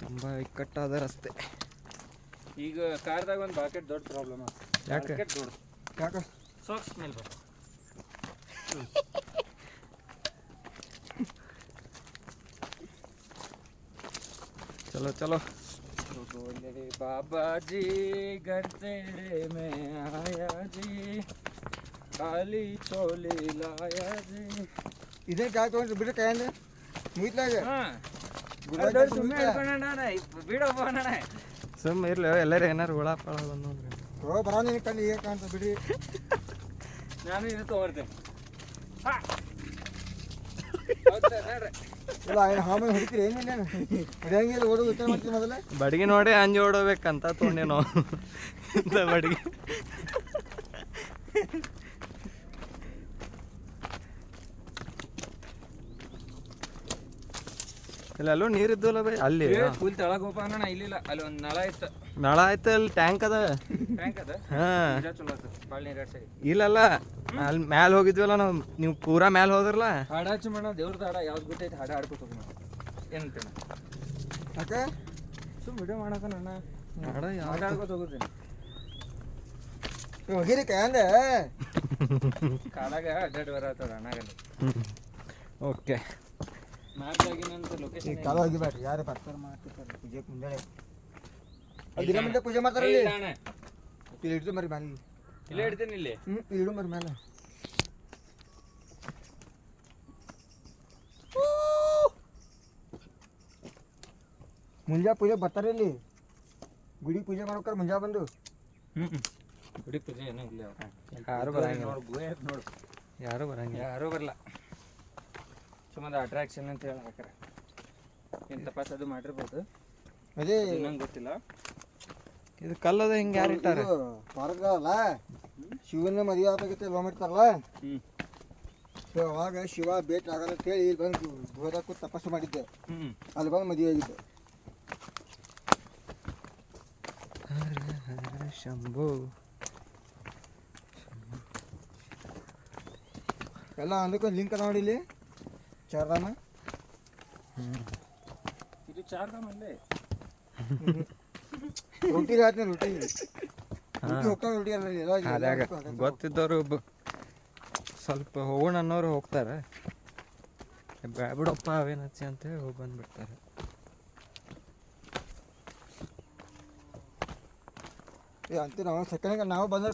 ತುಂಬ ಇಕ್ಕಟ್ಟಾದ ರಸ್ತೆ. ಈಗ ಕಾರ್ದಾಗ ಒಂದು ಬಾಕೆಟ್ ದೊಡ್ಡ ಪ್ರಾಬ್ಲಮ್. ಯಾಕೆ? ಬಾಕೆಟ್ ದೊಡ್ಡ ಯಾಕೆ? ಸಾಕ್ಸ್ ಮೇಲೆ ಬರ್ತದೆ. ಚಲೋ ಚಲೋ. बोले बाबा जी घर तेरे में आया जी खाली चोली लाया जी. ಇದೇ ಕಾಯಿ ತೊಗೊಂಡು ಬಿಡ್ರಿ ಕೈಯಿಂದ ಮುಗಿತ್ಲಾಗ ಸುಮ್ಮನೆ ಹೇಳ್ಕೊಂಡ ಬಿಡಪ್ಪ ಅಣ್ಣ. ಸುಮ್ಮ ಇರ್ಲಿ, ಎಲ್ಲರೂ ಏನಾರು ಹುಳ ಪಳ ಬಂದು ಬರೋ ನಿನ್ನ ಕಣ್ಣು ಈಗ ಕಾಣ್ತ ಬಿಡ್ರಿ. ನಾನು ಇದು ತೊಗೊಳ್ತೇನೆ. ಇಲ್ಲ ಹಾಮಲ್ಲಿ ಹೊಡಿತೀರಿ ಏನಿಲ್ಲ ಹೊಡಿಯಂಗಿಲ್ಲ, ಓಡೋದು ವಿಚಾರ ಮಾಡ್ತೀವಿ ಮೊದಲೇ. ಬಡಿಗೆ ನೋಡಿ ಅಂಜಿ ಓಡೋಬೇಕಂತ ತೊಗೊಂಡೆ ನಾವು ಇಂಥ ಬಡಿಗೆ. ಇಲ್ಲ ಅಲ್ಲೂ ನೀರಿದ್ದಲ್ಲ ಬೈ ಅಲ್ಲಿ ಫುಲ್ ತೆಳಗ್ ಹೋಪ ಅಣ್ಣ. ಇಲ್ಲಿಲ್ಲ, ಅಲ್ಲಿ ಒಂದು ನಳ ಇತ್ತು. ನಳ ಆಯ್ತು, ಅಲ್ಲಿ ಟ್ಯಾಂಕ್ ಅದ. ಟ್ಯಾಂಕ್ ಅದ. ಹಾಂ ಚಲೋ ಆಯ್ತು ಭಾಳ ನೀರು ಸರಿ. ಇಲ್ಲಲ್ಲ ಅಲ್ಲಿ ಮ್ಯಾಲೆ ಹೋಗಿದ್ವಲ್ಲ ನಾವು, ನೀವು ಪೂರಾ ಮ್ಯಾಲೆ ಹೋದ್ರಲ್ಲ. ಹಾಡ ಹಚ್ಚಿ ಮಾಡ ದೇವ್ರದ್ದು ಹಾಡ ಯಾವ್ದು ಗೊತ್ತೈತೆ ಹಾಡ ಆಡ್ಕೊತ ಹೋಗಿ ನಾವು ಏನಂತೇನೆ. ಯಾಕೆ ಸುಮ್ ವಿಡಿಯೋ ಮಾಡಕ ನನ್ನ ಹಾಡ ಹಾಡ ಆಡ್ಕೊತ ಹೋಗುತ್ತೇನೆ. ಹೋಗಿರಿ ಕೈಯಂದೆ ಕಾಲಾಗ ಅಡ್ಡಾಡಿ ಬರತ್ತದ ಅಣ್ಣಗಲ್ಲಿ. ಓಕೆ. ಮ್ಯಾಪ್ದಾಗಿನಂತ ಲೊಕೇಶನ್ ಕಾಲ ಹೋಗಿಬೇಡ್ರಿ, ಯಾರು ಬರ್ತಾರೆ ಮಾಡ್ತಿರ್ತಾರೆ ಪೂಜೆ ಮುಂಜಾನೆ. ದಿನ ಮುಂದೆ ಪೂಜೆ ಮಾಡ್ತಾರಲ್ಲಿ ಇಲ್ಲಿ ಇಡ್ತು ಮರಿ ಮ್ಯಾಲೆ. ಇಲ್ಲೇ ಇಡ್ತೇನೆ ಇಲ್ಲಿ. ಇಡು ಮರಿ ಮ್ಯಾಲೆ. ಮುಂಜಾ ಪೂಜೆ ಬರ್ತಾರೆ ಇಲ್ಲಿ, ಗುಡಿ ಪೂಜೆ ಮಾಡ್ಬೇಕಾರ ಮುಂಜಾ ಬಂದು. ಗುಡಿ ಪೂಜೆ ಏನೂ ಇಲ್ಲ. ಯಾರು ಬರಂಗಿಲ್ಲ. ನೋಡು ಯಾರು ಬರಂಗಿಲ್ಲ, ಯಾರೂ ಬರಲ್ಲ. ಸುಮ್ಮನೆ ಅಟ್ರಾಕ್ಷನ್ ಅಂತ ಹೇಳಿ ಹಾಕ್ಯಾರ. ಏನು ತಪಾಸ್ ಅದು ಮಾಡಿರ್ಬೋದು, ಅದೇ ನಂಗೆ ಗೊತ್ತಿಲ್ಲ. ಇದು ಕಲ್ಲದ ಹಿಂಗೆ ಯಾರು ಇಟ್ಟಾರೆ? ಪಾರ್ಕ್ಗಳಲ್ಲ, ಶಿವನ ಮದುವೆ ಆಗಬೇಕಿತ್ತು ಲೋ ಮಾಡ್ತಾರಲ್ಲ. ಸೊ ಅವಾಗ ಶಿವ ಭೇಟಿ ಆಗಲ್ಲ ಅಂತ ಹೇಳಿ ಇಲ್ಲಿ ಬಂದು ಗುಹೆದಾಗ ಕೂತು ತಪಸ್ಸು ಮಾಡಿದ್ದೆ. ಅಲ್ಲಿ ಬಂದು ಮದುವೆ ಆಗಿದ್ದೆ. ಶಂಭು ಎಲ್ಲ ಅಂದಕ್ಕೊಂದು ಲಿಂಕ್ ಅದ ನೋಡಿ ಇಲ್ಲಿ ಚಾರ್ಧಾಮ. ಇದು ಚಾರ್ಧಾಮ ಅಲ್ಲೇ. ರೊಟ್ಟಿ ಹೇಳ್ತೀನಿ, ರೊಟ್ಟಿ ಹೋಗ್ತಾವೆ, ರೊಟ್ಟಿ ಅಲ್ಲ ಅದಾಗ ಗೊತ್ತಿದ್ದವರು ಸ್ವಲ್ಪ ಹೋಗೋಣ ಅನ್ನೋರು ಹೋಗ್ತಾರೆ. ಬಿಡಪ್ಪ ಅವೇನು ಹಚ್ಚಿ ಅಂತೇಳಿ ಹೋಗಿ ಬಂದುಬಿಡ್ತಾರೆ. ಅಂತ ನಾವು ಸೆಕೆಂಡ್ ನಾವು ಬಂದ